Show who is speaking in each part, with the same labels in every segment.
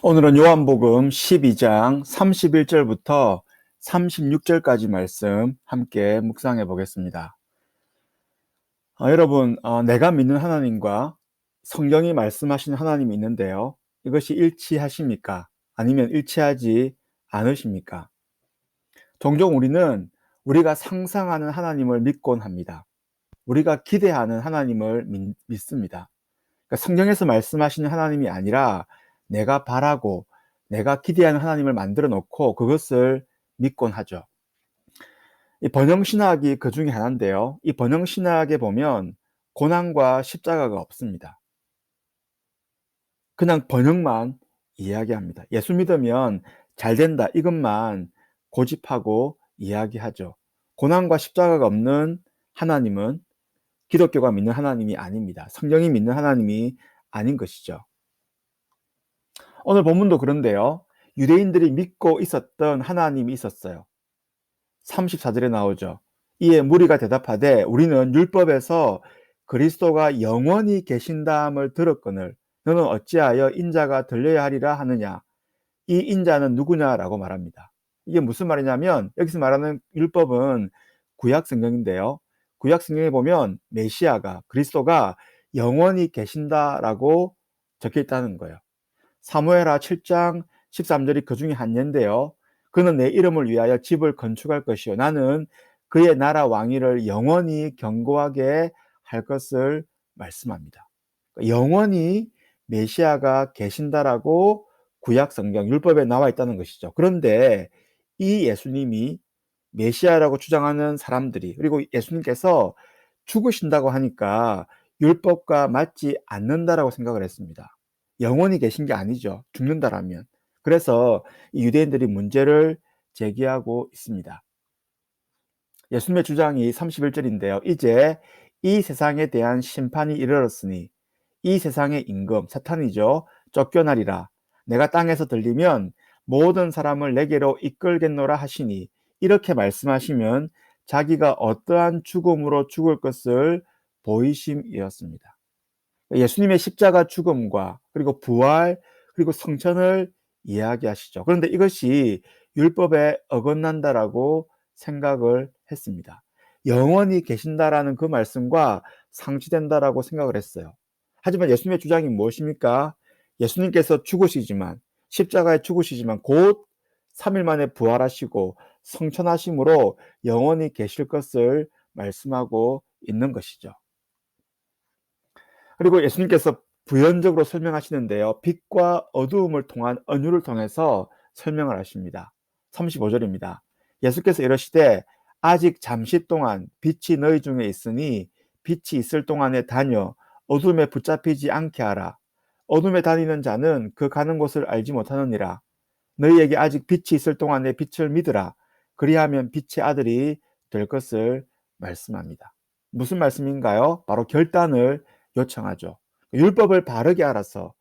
Speaker 1: 오늘은 요한복음 12장 31절부터 36절까지 말씀 함께 묵상해 보겠습니다. 여러분, 내가 믿는 하나님과 성경이 말씀하시는 하나님이 있는데요. 이것이 일치하십니까? 아니면 일치하지 않으십니까? 종종 우리는 우리가 상상하는 하나님을 믿곤 합니다. 우리가 기대하는 하나님을 믿습니다. 그러니까 성경에서 말씀하시는 하나님이 아니라 내가 바라고 내가 기대하는 하나님을 만들어 놓고 그것을 믿곤 하죠. 이 번영신학이 그 중에 하나인데요. 이 번영신학에 보면 고난과 십자가가 없습니다. 그냥 번영만 이야기합니다. 예수 믿으면 잘 된다 이것만 고집하고 이야기하죠. 고난과 십자가가 없는 하나님은 기독교가 믿는 하나님이 아닙니다. 성경이 믿는 하나님이 아닌 것이죠. 오늘 본문도 그런데요. 유대인들이 믿고 있었던 하나님이 있었어요. 34절에 나오죠. 이에 무리가 대답하되 우리는 율법에서 그리스도가 영원히 계신다함을 들었거늘 너는 어찌하여 인자가 들려야 하리라 하느냐. 이 인자는 누구냐라고 말합니다. 이게 무슨 말이냐면 여기서 말하는 율법은 구약 성경인데요. 구약 성경에 보면 메시아가 그리스도가 영원히 계신다라고 적혀 있다는 거예요. 사무엘하 7장 13절이 그 중에 한 예인데요. 그는 내 이름을 위하여 집을 건축할 것이요 나는 그의 나라 왕위를 영원히 견고하게 할 것을 말씀합니다. 영원히 메시아가 계신다라고 구약 성경 율법에 나와 있다는 것이죠. 그런데 이 예수님이 메시아라고 주장하는 사람들이 그리고 예수님께서 죽으신다고 하니까 율법과 맞지 않는다라고 생각을 했습니다. 영원히 계신 게 아니죠. 죽는다라면. 그래서 이 유대인들이 문제를 제기하고 있습니다. 예수님의 주장이 31절인데요. 이제 이 세상에 대한 심판이 이르렀으니 이 세상의 임금 사탄이죠. 쫓겨나리라. 내가 땅에서 들리면 모든 사람을 내게로 이끌겠노라 하시니 이렇게 말씀하시면 자기가 어떠한 죽음으로 죽을 것을 보이심이었습니다. 예수님의 십자가 죽음과 그리고 부활 그리고 성천을 이야기하시죠. 그런데 이것이 율법에 어긋난다라고 생각을 했습니다. 영원히 계신다라는 그 말씀과 상치된다라고 생각을 했어요. 하지만 예수님의 주장이 무엇입니까? 예수님께서 죽으시지만 십자가에 죽으시지만 곧 3일 만에 부활하시고 성천하심으로 영원히 계실 것을 말씀하고 있는 것이죠. 그리고 예수님께서 부연적으로 설명하시는데요. 빛과 어두움을 통한 언유를 통해서 설명을 하십니다. 35절입니다. 예수께서 이러시되 아직 잠시 동안 빛이 너희 중에 있으니 빛이 있을 동안에 다녀 어둠에 붙잡히지 않게 하라. 어둠에 다니는 자는 그 가는 곳을 알지 못하느니라. 너희에게 아직 빛이 있을 동안에 빛을 믿으라. 그리하면 빛의 아들이 될 것을 말씀합니다. 무슨 말씀인가요? 바로 결단을 요청하죠. 율법을 바르게 알아서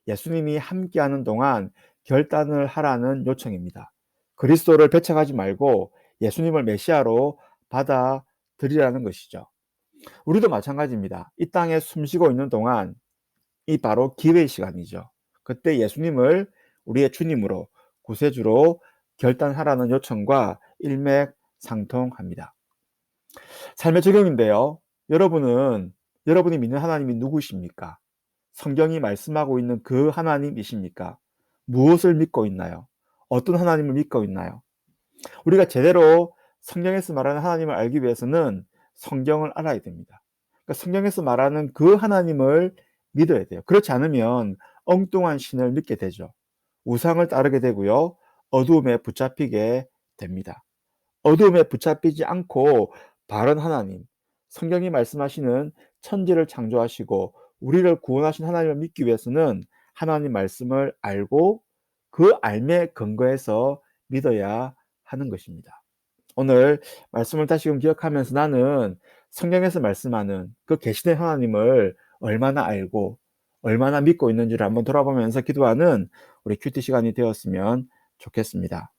Speaker 1: 예수님이 함께하는 동안 결단을 하라는 요청입니다. 그리스도를 배척하지 말고 예수님을 메시아로 받아들이라는 것이죠. 우리도 마찬가지입니다. 이 땅에 숨쉬고 있는 동안 이 바로 기회의 시간이죠. 그때 예수님을 우리의 주님으로 구세주로 결단하라는 요청과 일맥상통합니다. 삶의 적용인데요. 여러분이 믿는 하나님이 누구십니까? 성경이 말씀하고 있는 그 하나님이십니까? 무엇을 믿고 있나요? 어떤 하나님을 믿고 있나요? 우리가 제대로 성경에서 말하는 하나님을 알기 위해서는 성경을 알아야 됩니다. 그러니까 성경에서 말하는 그 하나님을 믿어야 돼요. 그렇지 않으면 엉뚱한 신을 믿게 되죠. 우상을 따르게 되고요. 어두움에 붙잡히게 됩니다. 어두움에 붙잡히지 않고 바른 하나님, 성경이 말씀하시는 천지를 창조하시고 우리를 구원하신 하나님을 믿기 위해서는 하나님 말씀을 알고 그 알매 근거해서 믿어야 하는 것입니다. 오늘 말씀을 다시금 기억하면서 나는 성경에서 말씀하는 그 계시된 하나님을 얼마나 알고 얼마나 믿고 있는지를 한번 돌아보면서 기도하는 우리 큐티 시간이 되었으면 좋겠습니다.